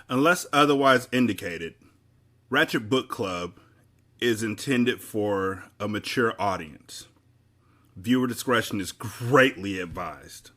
Unless otherwise indicated, Ratchet Book Club is intended for a mature audience. Viewer discretion is greatly advised.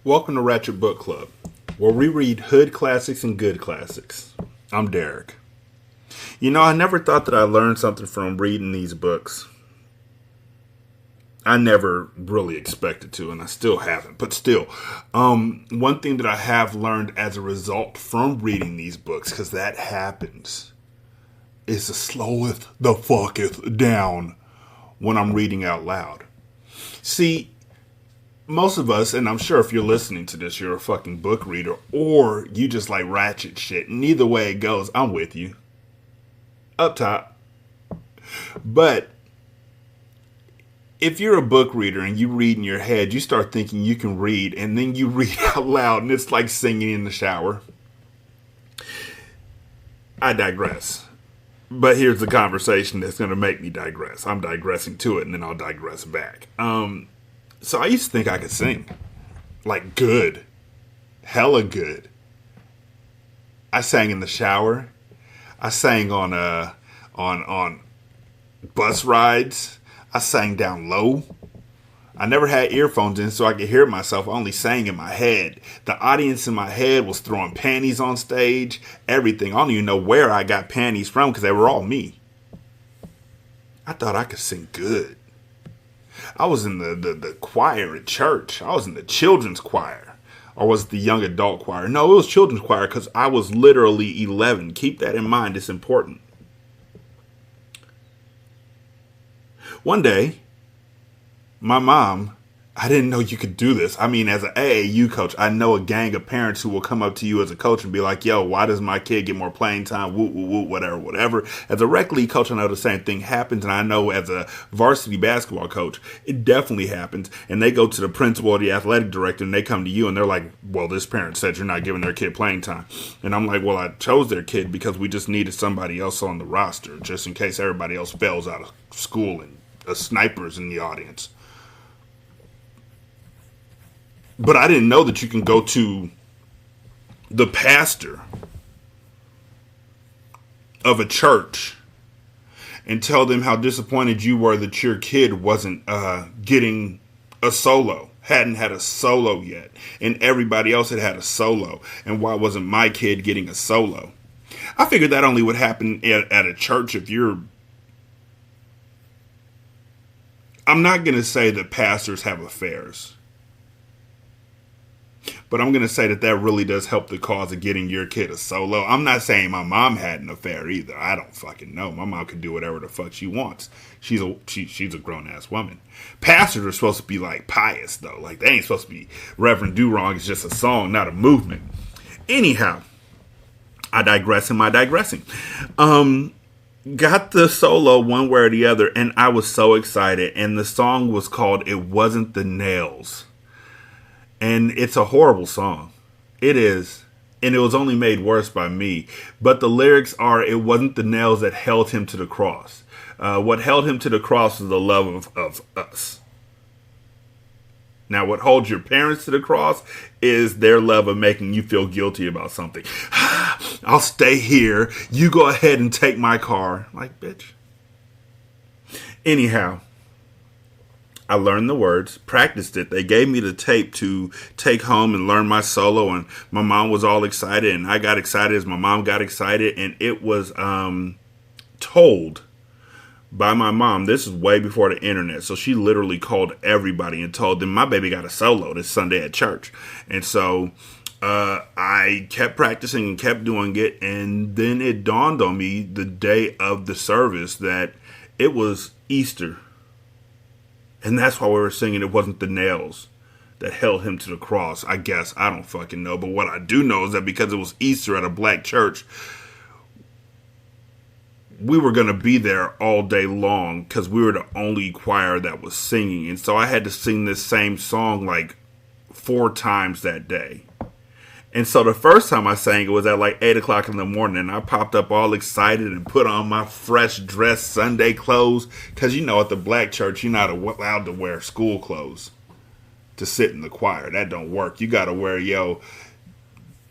Welcome to Ratchet Book Club, where we read hood classics and good classics. I'm Derek. You know, I never thought that I learned something from reading these books. I never really expected to, and I still haven't. But still, one thing that I have learned as a result from reading these books, because that happens, is to sloweth the fucketh down when I'm reading out loud. See, most of us, and I'm sure if you're listening to this, you're a fucking book reader, or you just like ratchet shit. And either way it goes, I'm with you. Up top. But if you're a book reader and you read in your head, you start thinking you can read, and then you read out loud, and it's like singing in the shower. I digress. But here's the conversation that's going to make me digress. I'm digressing to it, and then I'll digress back. So I used to think I could sing. Like good. Hella good. I sang in the shower. I sang on bus rides. I sang down low. I never had earphones in so I could hear myself. I only sang in my head. The audience in my head was throwing panties on stage. Everything. I don't even know where I got panties from because they were all me. I thought I could sing good. I was in the choir at church. I was in the children's choir. Or was it the young adult choir? No, it was children's choir because I was literally 11. Keep that in mind. It's important. One day, my mom, I didn't know you could do this. I mean, as an AAU coach, I know a gang of parents who will come up to you as a coach and be like, yo, why does my kid get more playing time? Woo, woo, woo, whatever, whatever. As a rec league coach, I know the same thing happens. And I know as a varsity basketball coach, it definitely happens. And they go to the principal or the athletic director and they come to you and they're like, well, this parent said you're not giving their kid playing time. And I'm like, well, I chose their kid because we just needed somebody else on the roster just in case everybody else fails out of school and a sniper's in the audience. But I didn't know that you can go to the pastor of a church and tell them how disappointed you were that your kid wasn't getting a solo, hadn't had a solo yet, and everybody else had a solo, and why wasn't my kid getting a solo? I figured that only would happen at a church if you're... I'm not going to say that pastors have affairs. But I'm going to say that really does help the cause of getting your kid a solo. I'm not saying my mom had an affair either. I don't fucking know. My mom can do whatever the fuck she wants. She's a grown-ass woman. Pastors are supposed to be like pious, though. Like, they ain't supposed to be Reverend Do-Wrong. It's just a song, not a movement. Anyhow, I digress in my digressing. Got the solo one way or the other, and I was so excited. And the song was called It Wasn't the Nails. And it's a horrible song. It is. And it was only made worse by me. But the lyrics are, it wasn't the nails that held him to the cross. What held him to the cross was the love of us. Now, what holds your parents to the cross is their love of making you feel guilty about something. I'll stay here. You go ahead and take my car. Like, bitch. Anyhow. I learned the words, practiced it. They gave me the tape to take home and learn my solo, and my mom was all excited, and I got excited as my mom got excited, and it was told by my mom. This is way before the internet. So she literally called everybody and told them my baby got a solo this Sunday at church. And so I kept practicing and kept doing it. And then it dawned on me the day of the service that it was Easter. And that's why we were singing It Wasn't the Nails that held him to the cross. I guess. I don't fucking know. But what I do know is that because it was Easter at a black church, we were going to be there all day long because we were the only choir that was singing. And so I had to sing this same song like 4 times that day. And so the first time I sang it was at like 8 o'clock in the morning. And I popped up all excited and put on my fresh dress Sunday clothes. Because, you know, at the black church, you're not allowed to wear school clothes to sit in the choir. That don't work. You got to wear your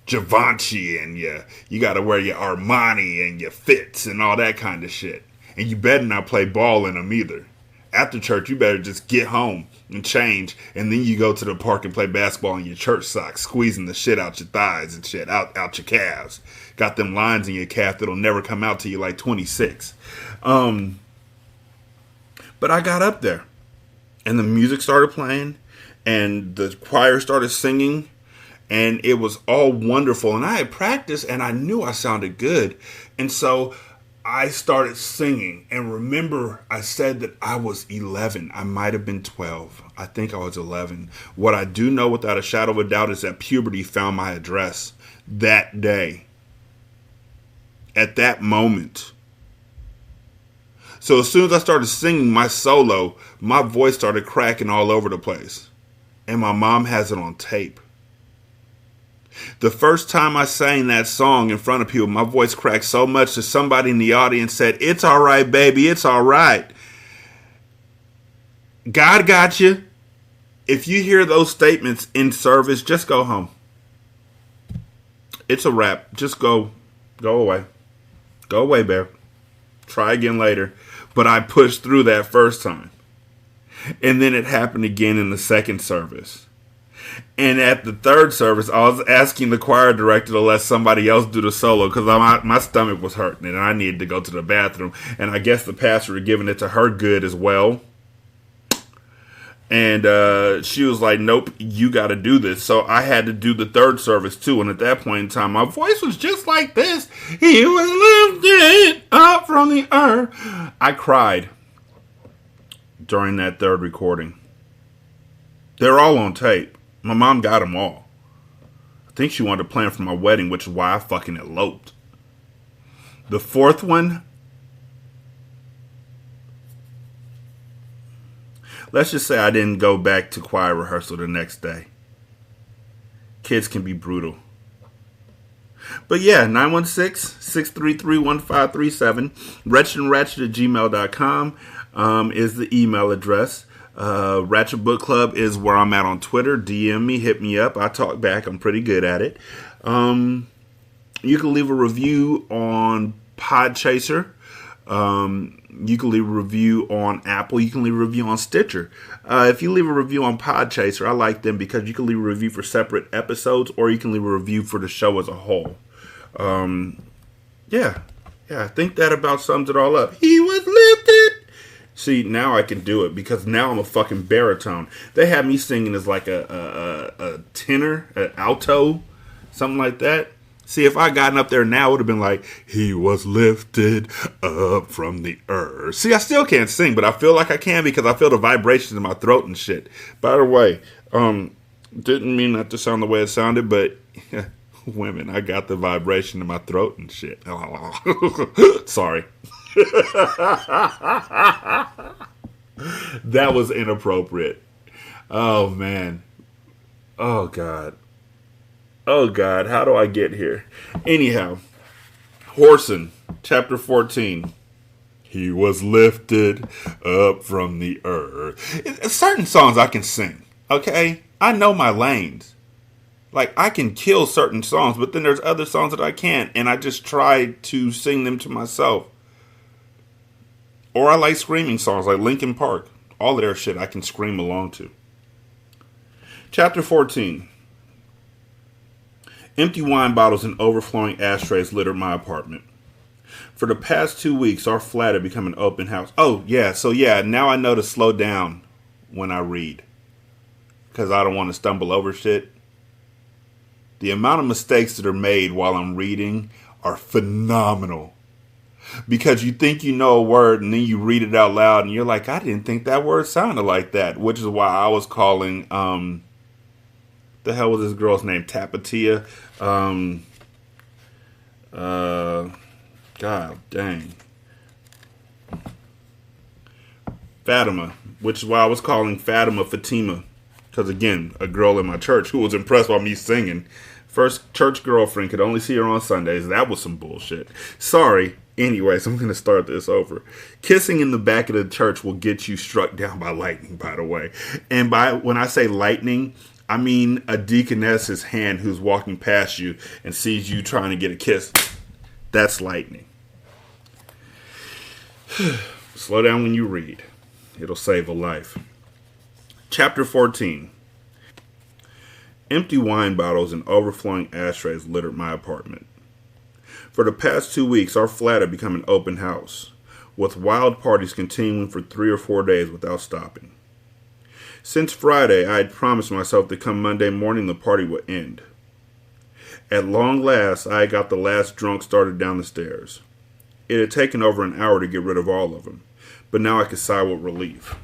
Givenchy and you got to wear your Armani and your Fits and all that kind of shit. And you better not play ball in them either. After church, you better just get home and change, and then you go to the park and play basketball in your church socks, squeezing the shit out your thighs and shit, out your calves. Got them lines in your calf that'll never come out till you're like 26. But I got up there, and the music started playing, and the choir started singing, and it was all wonderful. And I had practiced, and I knew I sounded good. And so I started singing. And remember, I said that I was 11. I might have been 12. I think I was 11. What I do know without a shadow of a doubt is that puberty found my address that day. At that moment. So as soon as I started singing my solo, my voice started cracking all over the place. And my mom has it on tape. The first time I sang that song in front of people, my voice cracked so much that somebody in the audience said, "It's all right, baby, it's all right. God got you." If you hear those statements in service, just go home. It's a wrap. Just go away. Go away, bear. Try again later. But I pushed through that first time. And then it happened again in the second service. And at the third service, I was asking the choir director to let somebody else do the solo because my stomach was hurting and I needed to go to the bathroom. And I guess the pastor had given it to her good as well. And she was like, "Nope, you got to do this." So I had to do the third service too. And at that point in time, my voice was just like this. He was lifted up from the earth. I cried during that third recording. They're all on tape. My mom got them all. I think she wanted to plan for my wedding, which is why I fucking eloped. The fourth one, let's just say I didn't go back to choir rehearsal the next day. Kids can be brutal. But yeah, 916-633-1537. wretchedandratchet@gmail.com is the email address. Ratchet Book Club is where I'm at on Twitter. DM me, hit me up. I talk back. I'm pretty good at it. You can leave a review on Podchaser. You can leave a review on Apple. You can leave a review on Stitcher. If you leave a review on Podchaser, I like them because you can leave a review for separate episodes or you can leave a review for the show as a whole. Yeah, I think that about sums it all up. He was lifted. See, now I can do it because now I'm a fucking baritone. They had me singing as like a tenor, an alto, something like that. See, if I gotten up there now, it would have been like, "He was lifted up from the earth." See, I still can't sing, but I feel like I can because I feel the vibrations in my throat and shit. By the way, didn't mean that to sound the way it sounded, but women, I got the vibration in my throat and shit. Sorry. That was inappropriate. Oh, man. Oh, God. Oh, God. How do I get here? Anyhow, Whoreson, chapter 14. He was lifted up from the earth. Certain songs I can sing, okay? I know my lanes. Like, I can kill certain songs, but then there's other songs that I can't, and I just try to sing them to myself. Or I like screaming songs like Linkin Park. All of their shit I can scream along to. Chapter 14. Empty wine bottles and overflowing ashtrays littered my apartment. For the past 2 weeks, our flat had become an open house. Oh, yeah. So, yeah, now I know to slow down when I read. Because I don't want to stumble over shit. The amount of mistakes that are made while I'm reading are phenomenal. Because you think you know a word and then you read it out loud and you're like, I didn't think that word sounded like that. Which is why I was calling, the hell was this girl's name? Tapatia? God dang. Fatima. Which is why I was calling Fatima. Because again, a girl in my church who was impressed by me singing. First church girlfriend, could only see her on Sundays. That was some bullshit. Sorry. Anyways, I'm going to start this over. Kissing in the back of the church will get you struck down by lightning, by the way. And when I say lightning, I mean a deaconess's hand who's walking past you and sees you trying to get a kiss. That's lightning. Slow down when you read. It'll save a life. Chapter 14. Empty wine bottles and overflowing ashtrays littered my apartment. For the past 2 weeks, our flat had become an open house, with wild parties continuing for 3 or 4 days without stopping. Since Friday, I had promised myself that come Monday morning the party would end. At long last, I had got the last drunk started down the stairs. It had taken over an hour to get rid of all of them, but now I could sigh with relief.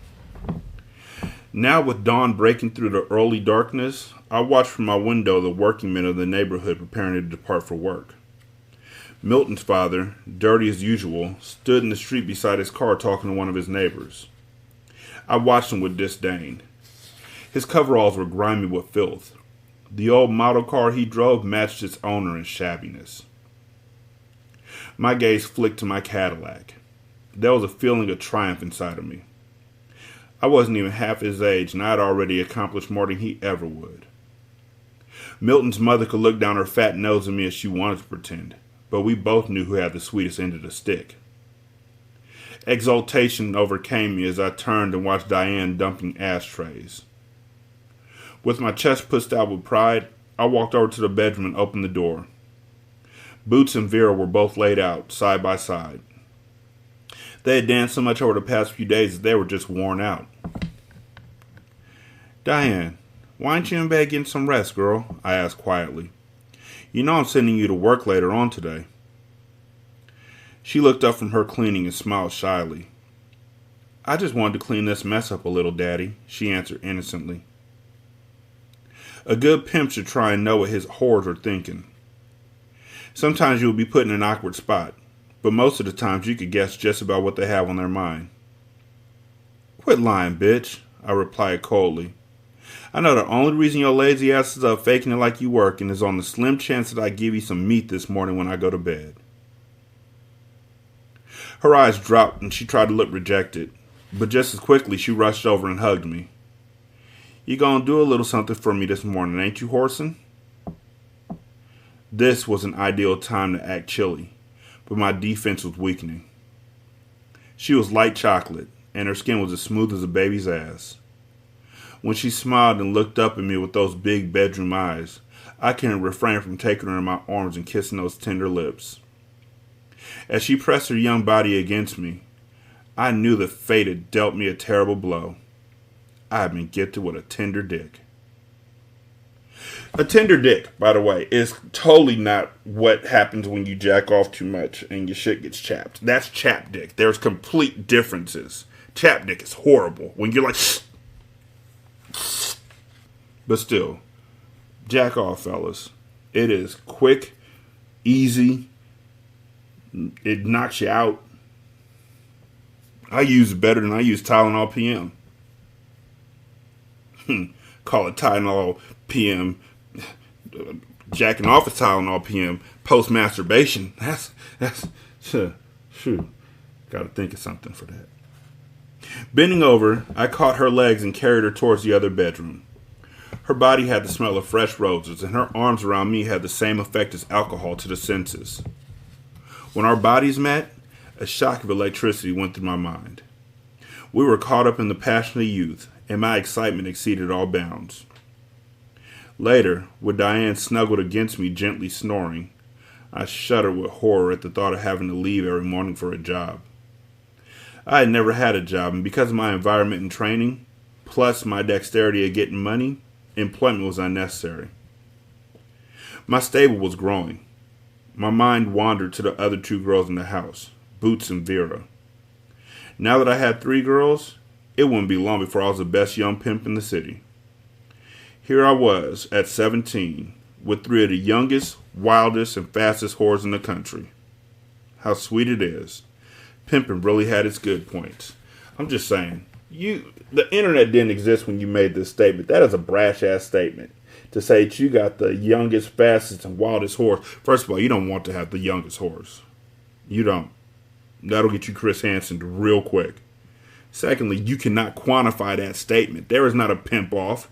Now with dawn breaking through the early darkness, I watched from my window the working men of the neighborhood preparing to depart for work. Milton's father, dirty as usual, stood in the street beside his car talking to one of his neighbors. I watched him with disdain. His coveralls were grimy with filth. The old model car he drove matched its owner in shabbiness. My gaze flicked to my Cadillac. There was a feeling of triumph inside of me. I wasn't even half his age, and I had already accomplished more than he ever would. Milton's mother could look down her fat nose at me as she wanted to pretend, but we both knew who had the sweetest end of the stick. Exultation overcame me as I turned and watched Diane dumping ashtrays. With my chest pushed out with pride, I walked over to the bedroom and opened the door. Boots and Vera were both laid out, side by side. They had danced so much over the past few days that they were just worn out. Diane, why aren't you in bed getting some rest, girl? I asked quietly. You know I'm sending you to work later on today. She looked up from her cleaning and smiled shyly. I just wanted to clean this mess up a little, Daddy, she answered innocently. A good pimp should try and know what his whores are thinking. Sometimes you will be put in an awkward spot, but most of the times you could guess just about what they have on their mind. Quit lying, bitch, I replied coldly. I know the only reason your lazy ass is up faking it like you working is on the slim chance that I give you some meat this morning when I go to bed. Her eyes dropped and she tried to look rejected, but just as quickly she rushed over and hugged me. You gonna do a little something for me this morning, ain't you, Whoreson? This was an ideal time to act chilly, but my defense was weakening. She was light chocolate, and her skin was as smooth as a baby's ass. When she smiled and looked up at me with those big bedroom eyes, I couldn't refrain from taking her in my arms and kissing those tender lips. As she pressed her young body against me, I knew that fate had dealt me a terrible blow. I had been gifted with a tender dick. A tender dick, by the way, is totally not what happens when you jack off too much and your shit gets chapped. That's chap dick. There's complete differences. Chap dick is horrible. When you're like... But still, jack off, fellas. It is quick, easy. It knocks you out. I use it better than I use Tylenol PM. Call it Tylenol PM. Jacking off is Tylenol PM. Post masturbation. That's gotta think of something for that. Bending over, I caught her legs and carried her towards the other bedroom. Her body had the smell of fresh roses, and her arms around me had the same effect as alcohol to the senses. When our bodies met, a shock of electricity went through my mind. We were caught up in the passion of youth, and my excitement exceeded all bounds. Later, with Diane snuggled against me, gently snoring, I shuddered with horror at the thought of having to leave every morning for a job. I had never had a job, and because of my environment and training, plus my dexterity at getting money, employment was unnecessary. My stable was growing. My mind wandered to the other two girls in the house, Boots and Vera. Now that I had 3 girls, it wouldn't be long before I was the best young pimp in the city. Here I was, at 17, with 3 of the youngest, wildest, and fastest whores in the country. How sweet it is. Pimping really had its good points. I'm just saying, the internet didn't exist when you made this statement. That is a brash-ass statement. To say that you got the youngest, fastest, and wildest whores. First of all, you don't want to have the youngest whores. You don't. That'll get you Chris Hansen real quick. Secondly, you cannot quantify that statement. There is not a pimp off.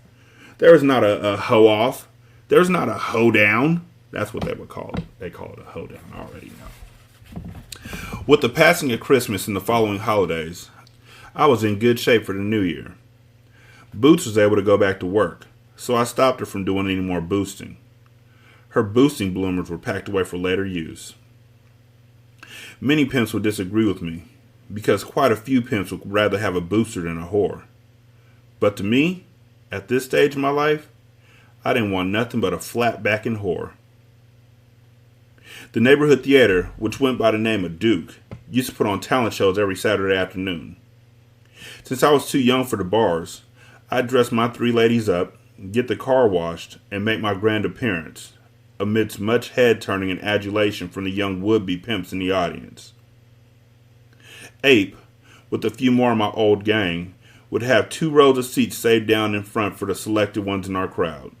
There is not a hoe off. There's not a hoe down. That's what they would call it. They call it a hoe down. I already know. With the passing of Christmas and the following holidays, I was in good shape for the new year. Boots was able to go back to work, so I stopped her from doing any more boosting. Her boosting bloomers were packed away for later use. Many pimps would disagree with me, because quite a few pimps would rather have a booster than a whore. But to me, at this stage of my life, I didn't want nothing but a flat-backing whore. The neighborhood theater, which went by the name of Duke, used to put on talent shows every Saturday afternoon. Since I was too young for the bars, I'd dress my 3 ladies up, get the car washed, and make my grand appearance, amidst much head-turning and adulation from the young would-be pimps in the audience. Ape, with a few more of my old gang, would have 2 rows of seats saved down in front for the selected ones in our crowd.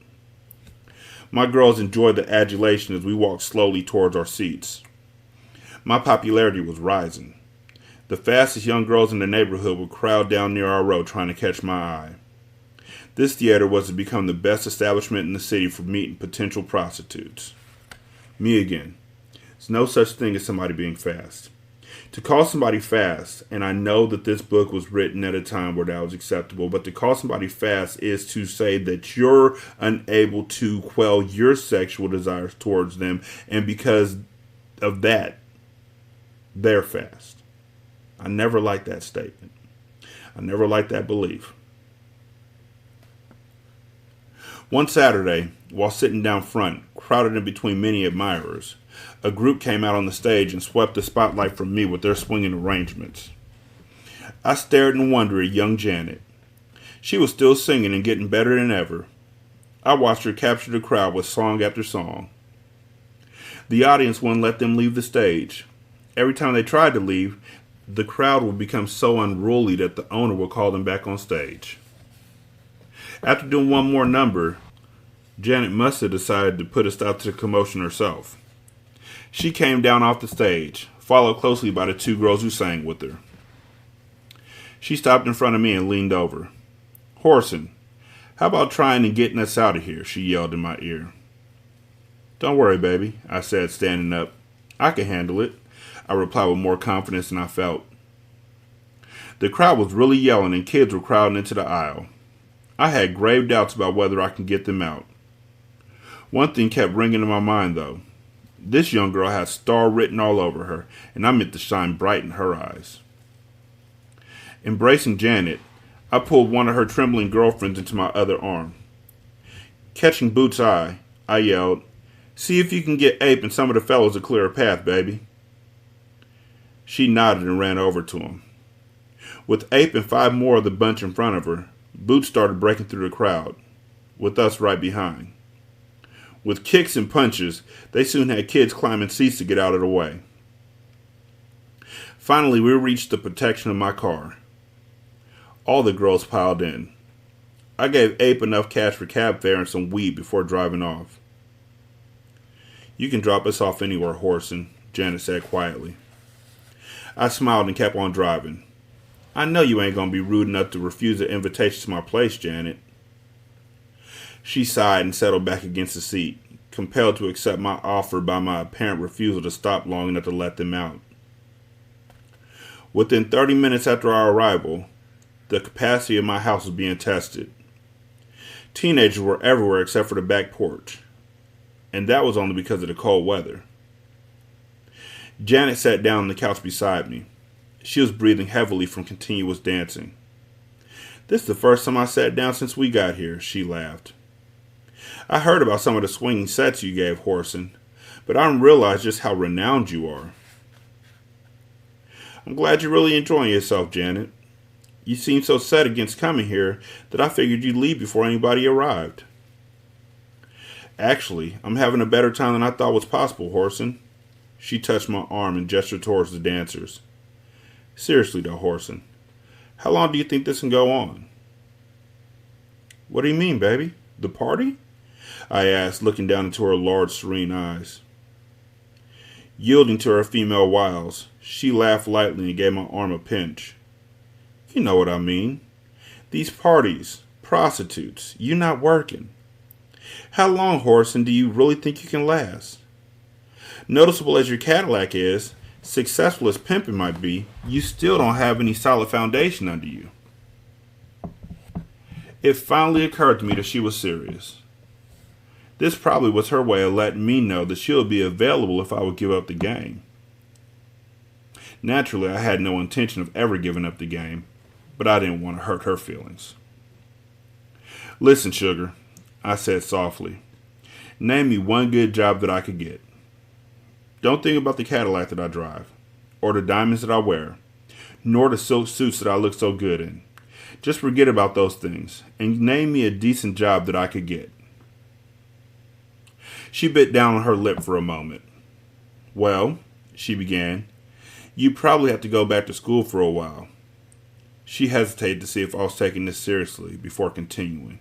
My girls enjoyed the adulation as we walked slowly towards our seats. My popularity was rising. The fastest young girls in the neighborhood would crowd down near our row trying to catch my eye. This theater was to become the best establishment in the city for meeting potential prostitutes. Me again. There's no such thing as somebody being fast. To call somebody fast, and I know that this book was written at a time where that was acceptable, but to call somebody fast is to say that you're unable to quell your sexual desires towards them, and because of that, they're fast. I never liked that statement. I never liked that belief. One Saturday, while sitting down front, crowded in between many admirers, a group came out on the stage and swept the spotlight from me with their swinging arrangements. I stared in wonder at young Janet. She was still singing and getting better than ever. I watched her capture the crowd with song after song. The audience wouldn't let them leave the stage. Every time they tried to leave, the crowd would become so unruly that the owner would call them back on stage. After doing one more number, Janet must have decided to put a stop to the commotion herself. She came down off the stage, followed closely by the 2 girls who sang with her. She stopped in front of me and leaned over. "Whoreson, how about trying and getting us out of here?" she yelled in my ear. "Don't worry, baby," I said, standing up. "I can handle it," I replied with more confidence than I felt. The crowd was really yelling and kids were crowding into the aisle. I had grave doubts about whether I could get them out. One thing kept ringing in my mind, though. This young girl had star written all over her, and I meant to shine bright in her eyes. Embracing Janet, I pulled one of her trembling girlfriends into my other arm. Catching Boots' eye, I yelled, "See if you can get Ape and some of the fellows to clear a path, baby." She nodded and ran over to him. With Ape and 5 more of the bunch in front of her, Boots started breaking through the crowd, with us right behind. With kicks and punches, they soon had kids climbing seats to get out of the way. Finally, we reached the protection of my car. All the girls piled in. I gave Ape enough cash for cab fare and some weed before driving off. "You can drop us off anywhere, Whoreson," Janet said quietly. I smiled and kept on driving. "I know you ain't gonna be rude enough to refuse an invitation to my place, Janet." She sighed and settled back against the seat, compelled to accept my offer by my apparent refusal to stop long enough to let them out. Within 30 minutes after our arrival, the capacity of my house was being tested. Teenagers were everywhere except for the back porch, and that was only because of the cold weather. Janet sat down on the couch beside me. She was breathing heavily from continuous dancing. "This is the first time I sat down since we got here," she laughed. "I heard about some of the swinging sets you gave, Whoreson, but I didn't realize just how renowned you are." "I'm glad you're really enjoying yourself, Janet. You seemed so set against coming here that I figured you'd leave before anybody arrived." "Actually, I'm having a better time than I thought was possible, Whoreson." She touched my arm and gestured towards the dancers. "Seriously though, Whoreson, how long do you think this can go on?" "What do you mean, baby? The party?" I asked, looking down into her large, serene eyes. Yielding to her female wiles, she laughed lightly and gave my arm a pinch. "You know what I mean. These parties, prostitutes, you not working. How long, Whoreson, do you really think you can last? Noticeable as your Cadillac is, successful as pimping might be, you still don't have any solid foundation under you." It finally occurred to me that she was serious. This probably was her way of letting me know that she would be available if I would give up the game. Naturally, I had no intention of ever giving up the game, but I didn't want to hurt her feelings. "Listen, sugar," I said softly. "Name me one good job that I could get. Don't think about the Cadillac that I drive, or the diamonds that I wear, nor the silk suits that I look so good in. Just forget about those things, and name me a decent job that I could get." She bit down on her lip for a moment. "Well," she began, "you probably have to go back to school for a while." She hesitated to see if I was taking this seriously before continuing.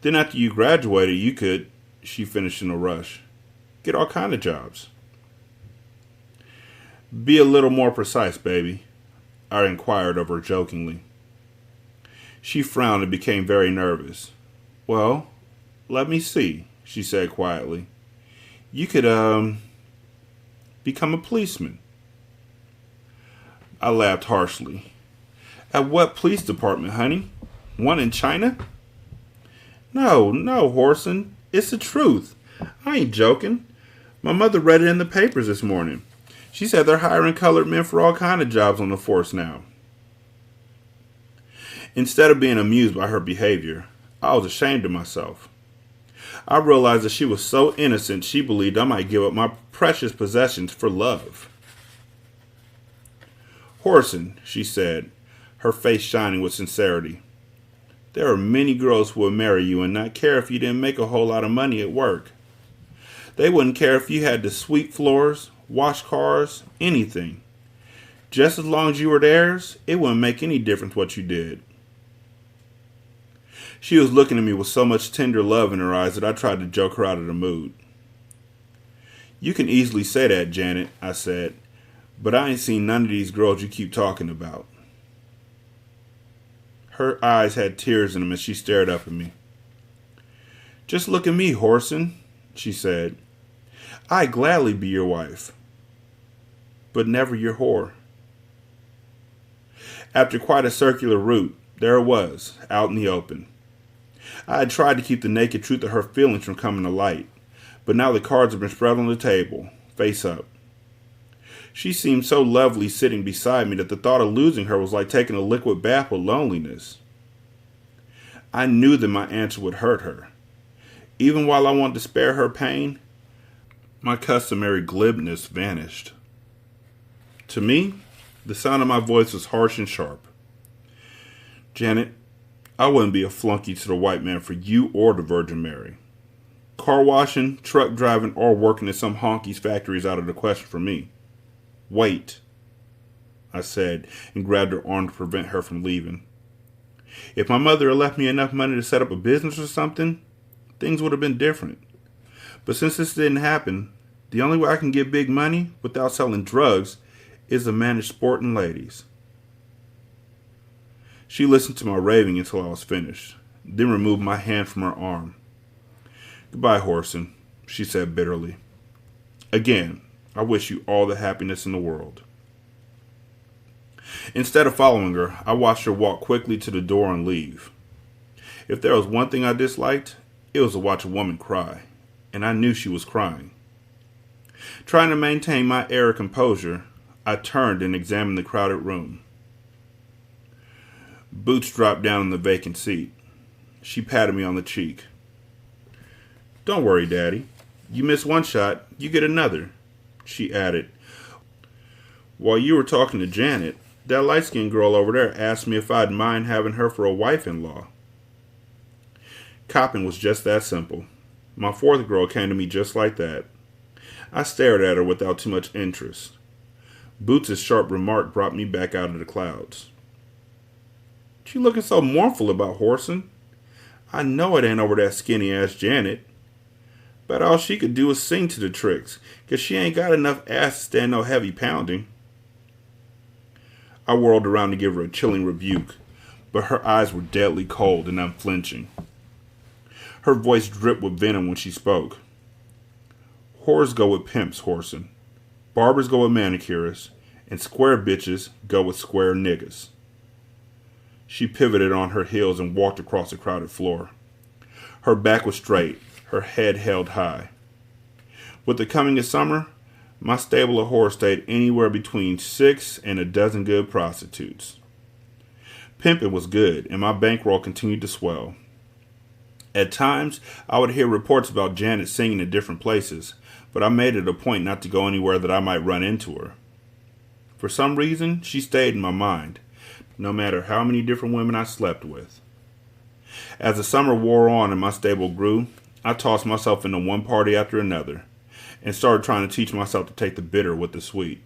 "Then after you graduated, you could," she finished in a rush, "get all kind of jobs." "Be a little more precise, baby," I inquired of her jokingly. She frowned and became very nervous. "Well, let me see," she said quietly. "You could, become a policeman." I laughed harshly. "At what police department, honey? One in China?" No, Whoreson. It's the truth. I ain't joking. My mother read it in the papers this morning. She said they're hiring colored men for all kind of jobs on the force now." Instead of being amused by her behavior, I was ashamed of myself. I realized that she was so innocent she believed I might give up my precious possessions for love. "Whoreson," she said, her face shining with sincerity, "there are many girls who would marry you and not care if you didn't make a whole lot of money at work. They wouldn't care if you had to sweep floors, wash cars, anything. Just as long as you were theirs, it wouldn't make any difference what you did." She was looking at me with so much tender love in her eyes that I tried to joke her out of the mood. "You can easily say that, Janet," I said, "but I ain't seen none of these girls you keep talking about." Her eyes had tears in them as she stared up at me. "Just look at me, Whoreson," she said. "I'd gladly be your wife, but never your whore." After quite a circular route, there it was, out in the open. I had tried to keep the naked truth of her feelings from coming to light, but now the cards had been spread on the table, face up. She seemed so lovely sitting beside me that the thought of losing her was like taking a liquid bath with loneliness. I knew that my answer would hurt her. Even while I wanted to spare her pain, my customary glibness vanished. To me, the sound of my voice was harsh and sharp. "Janet, I wouldn't be a flunky to the white man for you or the Virgin Mary. Car washing, truck driving, or working in some honky's factory is out of the question for me. Wait," I said, and grabbed her arm to prevent her from leaving. "If my mother had left me enough money to set up a business or something, things would have been different. But since this didn't happen, the only way I can get big money without selling drugs is to manage sporting ladies." She listened to my raving until I was finished, then removed my hand from her arm. "Goodbye, Whoreson," she said bitterly. "Again, I wish you all the happiness in the world." Instead of following her, I watched her walk quickly to the door and leave. If there was one thing I disliked, it was to watch a woman cry, and I knew she was crying. Trying to maintain my air of composure, I turned and examined the crowded room. Boots dropped down in the vacant seat. She patted me on the cheek. "Don't worry, Daddy. You miss one shot, you get another," she added. "While you were talking to Janet, that light-skinned girl over there asked me if I'd mind having her for a wife-in-law." Copping was just that simple. My fourth girl came to me just like that. I stared at her without too much interest. Boots' sharp remark brought me back out of the clouds. "What you looking so mournful about, Whoreson? I know it ain't over that skinny-ass Janet. But all she could do is sing to the tricks, 'cause she ain't got enough ass to stand no heavy pounding." I whirled around to give her a chilling rebuke, but her eyes were deadly cold and unflinching. Her voice dripped with venom when she spoke. "Whores go with pimps, Whoreson. Barbers go with manicurists, and square bitches go with square niggas." She pivoted on her heels and walked across the crowded floor. Her back was straight, her head held high. With the coming of summer, my stable of whores stayed anywhere between 6 and a dozen good prostitutes. Pimping was good, and my bankroll continued to swell. At times, I would hear reports about Janet singing in different places, but I made it a point not to go anywhere that I might run into her. For some reason, she stayed in my mind, no matter how many different women I slept with. As the summer wore on and my stable grew, I tossed myself into one party after another, and started trying to teach myself to take the bitter with the sweet.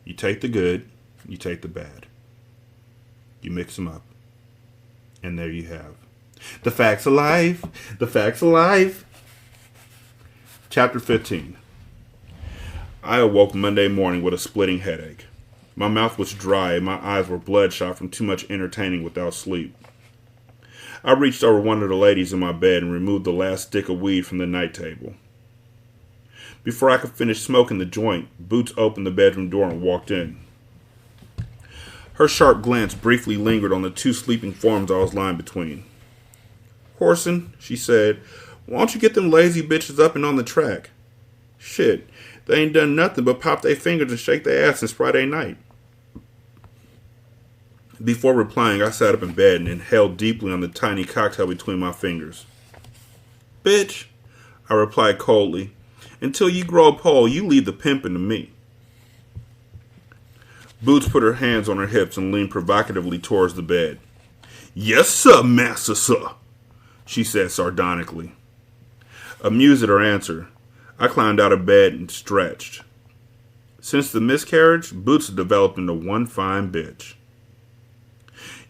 You take the good, you take the bad. You mix them up. And there you have the facts of life. The facts of life. Chapter 15. I awoke Monday morning with a splitting headache. My mouth was dry and my eyes were bloodshot from too much entertaining without sleep. I reached over one of the ladies in my bed and removed the last stick of weed from the night table. Before I could finish smoking the joint, Boots opened the bedroom door and walked in. Her sharp glance briefly lingered on the two sleeping forms I was lying between. "Whoreson," she said, "why don't you get them lazy bitches up and on the track? Shit, they ain't done nothing but pop their fingers and shake their ass since Friday night." Before replying, I sat up in bed and inhaled deeply on the tiny cocktail between my fingers. "Bitch," I replied coldly, "until you grow a pole, you leave the pimping to me." Boots put her hands on her hips and leaned provocatively towards the bed. "Yes, sir, master, sir," she said sardonically. Amused at her answer, I climbed out of bed and stretched. Since the miscarriage, Boots had developed into one fine bitch.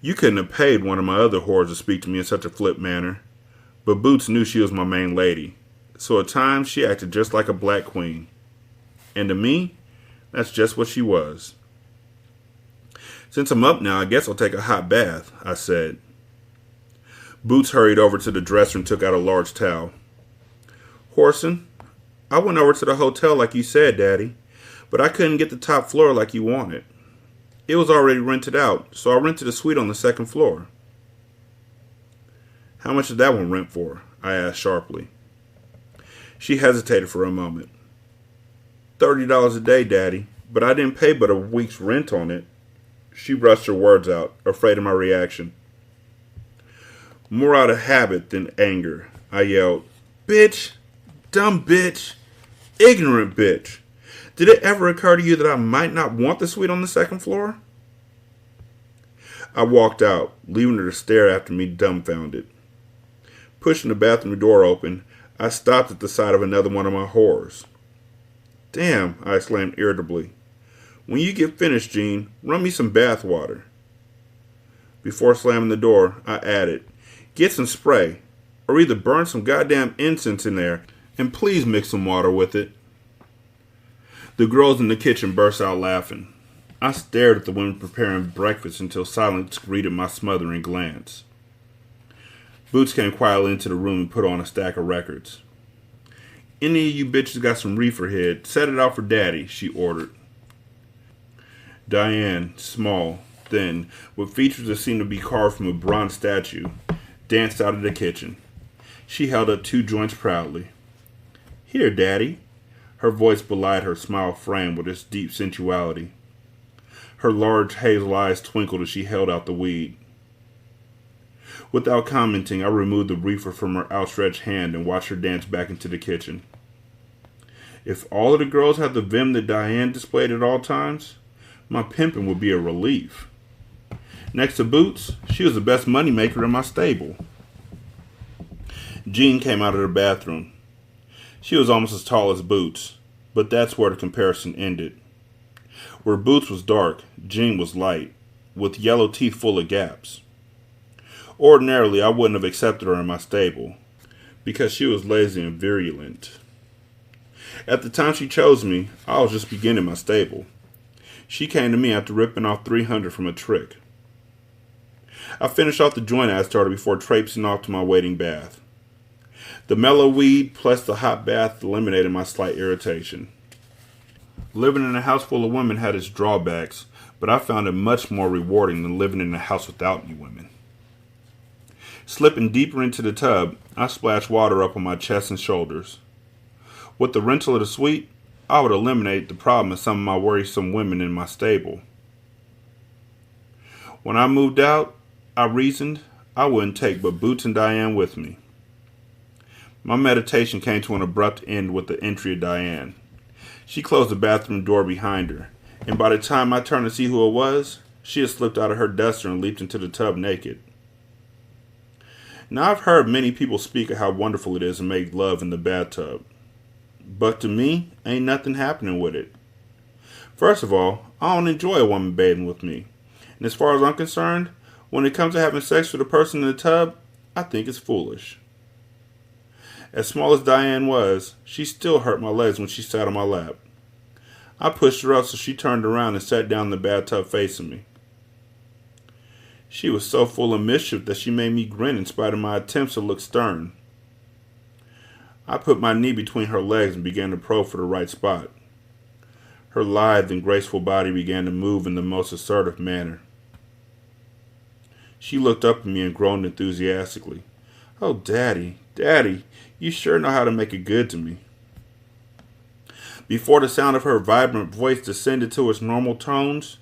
You couldn't have paid one of my other whores to speak to me in such a flip manner, but Boots knew she was my main lady, so at times she acted just like a black queen. And to me, that's just what she was. "Since I'm up now, I guess I'll take a hot bath," I said. Boots hurried over to the dresser and took out a large towel. "Whoreson, I went over to the hotel like you said, Daddy, but I couldn't get the top floor like you wanted. It was already rented out, so I rented a suite on the second floor." "How much did that one rent for?" I asked sharply. She hesitated for a moment. $30 a day, Daddy, but I didn't pay but a week's rent on it." She rushed her words out, afraid of my reaction. More out of habit than anger, I yelled, "Bitch! Dumb bitch! Ignorant bitch! Did it ever occur to you that I might not want the suite on the second floor?" I walked out, leaving her to stare after me dumbfounded. Pushing the bathroom door open, I stopped at the sight of another one of my whores. "Damn," I exclaimed irritably. "When you get finished, Jean, run me some bath water." Before slamming the door, I added, "Get some spray, or either burn some goddamn incense in there, and please mix some water with it." The girls in the kitchen burst out laughing. I stared at the women preparing breakfast until silence greeted my smothering glance. Boots came quietly into the room and put on a stack of records. "Any of you bitches got some reefer head, set it out for Daddy," she ordered. Diane, small, thin, with features that seemed to be carved from a bronze statue, danced out of the kitchen. She held up 2 joints proudly. "Here, Daddy, Her voice belied her smile framed with its deep sensuality. Her large hazel eyes twinkled as she held out the weed. Without commenting, I removed the reefer from her outstretched hand and watched her dance back into the kitchen. If all of the girls had the vim that Diane displayed at all times, my pimping would be a relief. Next to Boots, she was the best moneymaker in my stable. Jean came out of the bathroom. She was almost as tall as Boots, but that's where the comparison ended. Where Boots was dark, Jean was light, with yellow teeth full of gaps. Ordinarily, I wouldn't have accepted her in my stable, because she was lazy and virulent. At the time she chose me, I was just beginning my stable. She came to me after ripping off 300 from a trick. I finished off the joint I started before traipsing off to my waiting bath. The mellow weed plus the hot bath eliminated my slight irritation. Living in a house full of women had its drawbacks, but I found it much more rewarding than living in a house without any women. Slipping deeper into the tub, I splashed water up on my chest and shoulders. With the rental of the suite, I would eliminate the problem of some of my worrisome women in my stable. When I moved out, I reasoned I wouldn't take but Boots and Diane with me. My meditation came to an abrupt end with the entry of Diane. She closed the bathroom door behind her, and by the time I turned to see who it was, she had slipped out of her duster and leaped into the tub naked. Now I've heard many people speak of how wonderful it is to make love in the bathtub. But to me, ain't nothing happening with it. First of all, I don't enjoy a woman bathing with me. And as far as I'm concerned, when it comes to having sex with a person in the tub, I think it's foolish. As small as Diane was, she still hurt my legs when she sat on my lap. I pushed her up so she turned around and sat down in the bathtub facing me. She was so full of mischief that she made me grin in spite of my attempts to look stern. I put my knee between her legs and began to probe for the right spot. Her lithe and graceful body began to move in the most assertive manner. She looked up at me and groaned enthusiastically. "Oh, Daddy, Daddy, you sure know how to make it good to me." Before the sound of her vibrant voice descended to its normal tones,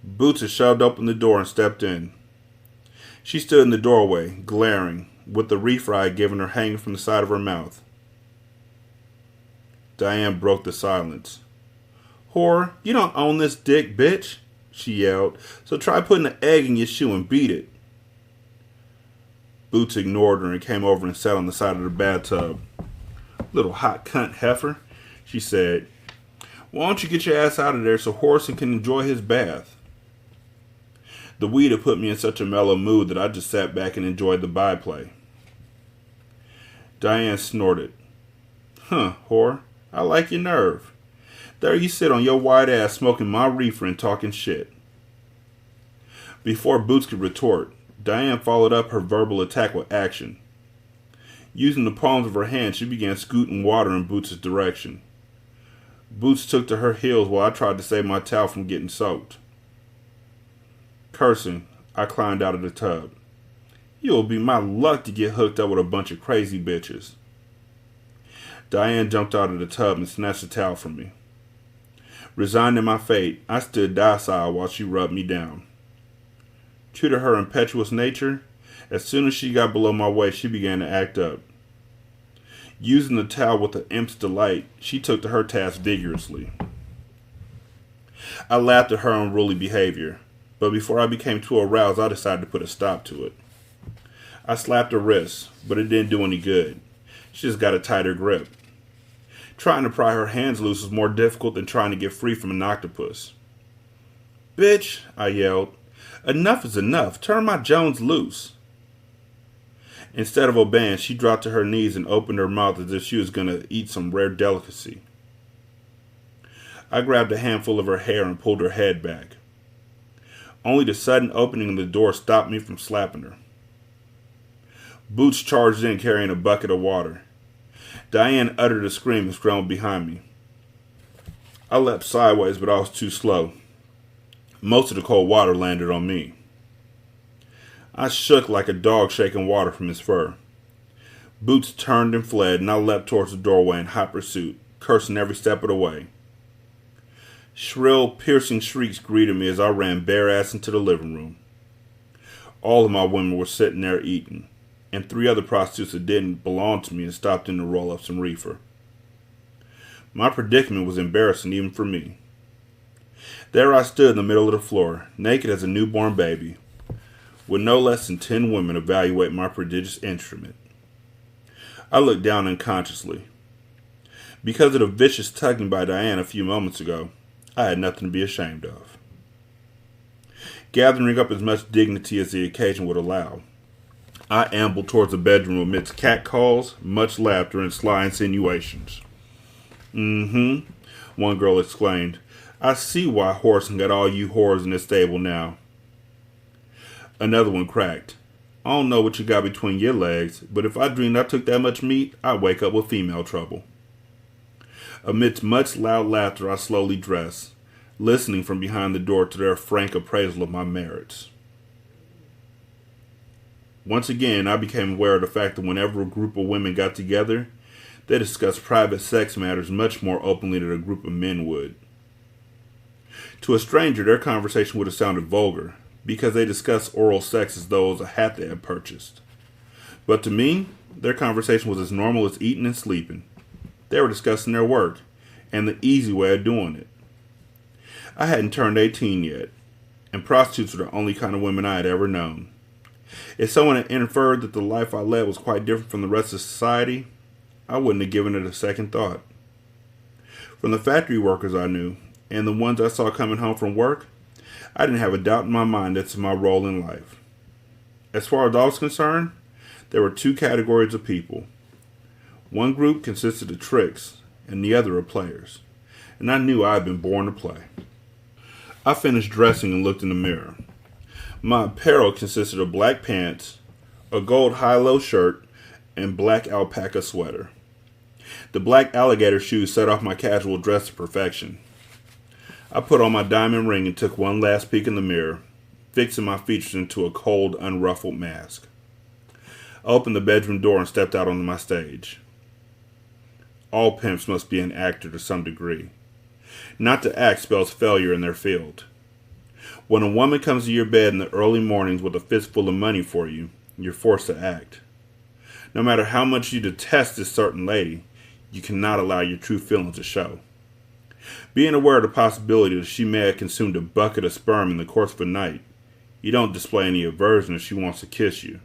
Boots had shoved open the door and stepped in. She stood in the doorway, glaring, with the reefer I had given her hanging from the side of her mouth. Diane broke the silence. "Whore, you don't own this dick, bitch," she yelled, "so try putting an egg in your shoe and beat it." Boots ignored her and came over and sat on the side of the bathtub. "Little hot cunt heifer," she said. "Why don't you get your ass out of there so Whoreson can enjoy his bath?" The weed had put me in such a mellow mood that I just sat back and enjoyed the byplay. Diane snorted. "Huh, whore, I like your nerve. There you sit on your white ass smoking my reefer and talking shit." Before Boots could retort, Diane followed up her verbal attack with action. Using the palms of her hands, she began scooting water in Boots' direction. Boots took to her heels while I tried to save my towel from getting soaked. Cursing, I climbed out of the tub. "You'll be my luck to get hooked up with a bunch of crazy bitches." Diane jumped out of the tub and snatched the towel from me. Resigned to my fate, I stood docile while she rubbed me down. True to her impetuous nature, as soon as she got below my waist, she began to act up. Using the towel with an imp's delight, she took to her task vigorously. I laughed at her unruly behavior, but before I became too aroused, I decided to put a stop to it. I slapped her wrists, but it didn't do any good. She just got a tighter grip. Trying to pry her hands loose was more difficult than trying to get free from an octopus. "Bitch," I yelled, "enough is enough. Turn my Jones loose." Instead of obeying, she dropped to her knees and opened her mouth as if she was going to eat some rare delicacy. I grabbed a handful of her hair and pulled her head back. Only the sudden opening of the door stopped me from slapping her. Boots charged in carrying a bucket of water. Diane uttered a scream and scrambled behind me. I leapt sideways, but I was too slow. Most of the cold water landed on me. I shook like a dog shaking water from his fur. Boots turned and fled, and I leapt towards the doorway in hot pursuit, cursing every step of the way. Shrill, piercing shrieks greeted me as I ran bare-ass into the living room. All of my women were sitting there eating, and 3 other prostitutes that didn't belong to me had stopped in to roll up some reefer. My predicament was embarrassing even for me. There I stood in the middle of the floor, naked as a newborn baby, with no less than 10 women evaluate my prodigious instrument. I looked down unconsciously. Because of the vicious tugging by Diane a few moments ago, I had nothing to be ashamed of. Gathering up as much dignity as the occasion would allow, I ambled towards the bedroom amidst catcalls, much laughter, and sly insinuations. One girl exclaimed. I see why Whoreson got all you whores in this stable now. Another one cracked. I don't know what you got between your legs, but if I dreamed I took that much meat, I'd wake up with female trouble. Amidst much loud laughter, I slowly dressed, listening from behind the door to their frank appraisal of my merits. Once again, I became aware of the fact that whenever a group of women got together, they discussed private sex matters much more openly than a group of men would. To a stranger, their conversation would have sounded vulgar, because they discussed oral sex as though it was a hat they had purchased. But to me, their conversation was as normal as eating and sleeping. They were discussing their work, and the easy way of doing it. I hadn't turned 18 yet, and prostitutes were the only kind of women I had ever known. If someone had inferred that the life I led was quite different from the rest of society, I wouldn't have given it a second thought. From the factory workers I knew, and the ones I saw coming home from work, I didn't have a doubt in my mind as to my role in life. As far as I was concerned, there were 2 categories of people. One group consisted of tricks, and the other of players, and I knew I had been born to play. I finished dressing and looked in the mirror. My apparel consisted of black pants, a gold high-low shirt, and black alpaca sweater. The black alligator shoes set off my casual dress to perfection. I put on my diamond ring and took one last peek in the mirror, fixing my features into a cold, unruffled mask. I opened the bedroom door and stepped out onto my stage. All pimps must be an actor to some degree. Not to act spells failure in their field. When a woman comes to your bed in the early mornings with a fistful of money for you, you're forced to act. No matter how much you detest this certain lady, you cannot allow your true feelings to show. Being aware of the possibility that she may have consumed a bucket of sperm in the course of a night, you don't display any aversion if she wants to kiss you.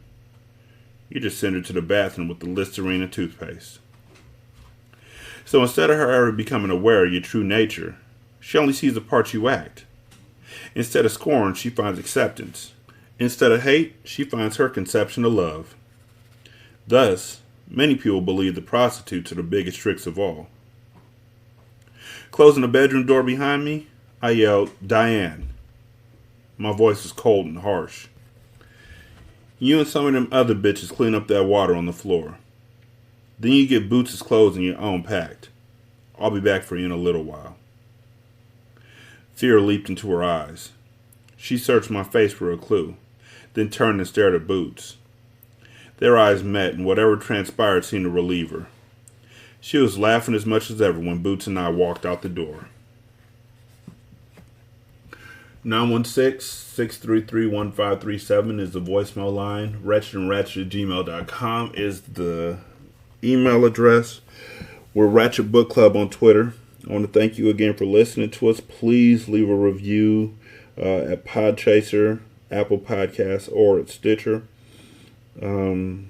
You just send her to the bathroom with the Listerine and toothpaste. So instead of her ever becoming aware of your true nature, she only sees the parts you act. Instead of scorn, she finds acceptance. Instead of hate, she finds her conception of love. Thus, many people believe the prostitutes are the biggest tricks of all. Closing the bedroom door behind me, I yelled, "Diane." My voice was cold and harsh. You and some of them other bitches clean up that water on the floor. Then you get Boots' clothes and your own packed. I'll be back for you in a little while. Fear leaped into her eyes. She searched my face for a clue, then turned and stared at Boots. Their eyes met, and whatever transpired seemed to relieve her. She was laughing as much as ever when Boots and I walked out the door. 916-633-1537 is the voicemail line. Ratchetandratchet@gmail.com is the email address. We're Ratchet Book Club on Twitter. I want to thank you again for listening to us. Please leave a review at Podchaser, Apple Podcasts, or at Stitcher. Thank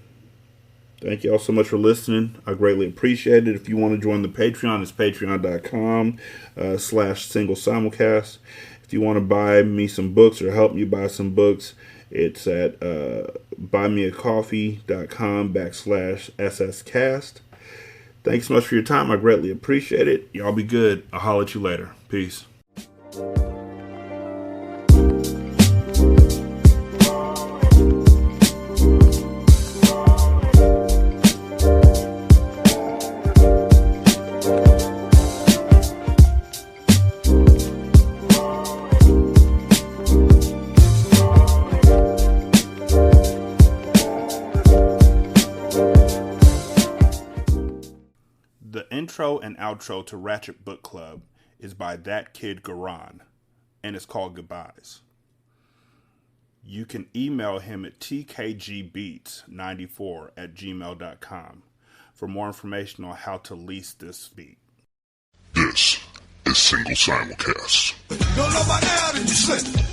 you all so much for listening. I greatly appreciate it. If you want to join the Patreon, it's patreon.com/single simulcast. If you want to buy me some books or help me buy some books, it's at buymeacoffee.com/sscast. Thanks so much for your time. I greatly appreciate it. Y'all be good. I'll holler at you later. Peace. The intro and outro to Ratchet Book Club is by That Kid Garan, and it's called Goodbyes. You can email him at tkgbeats94@gmail.com for more information on how to lease this beat. This is Single Simulcast. Don't know by now that you slip.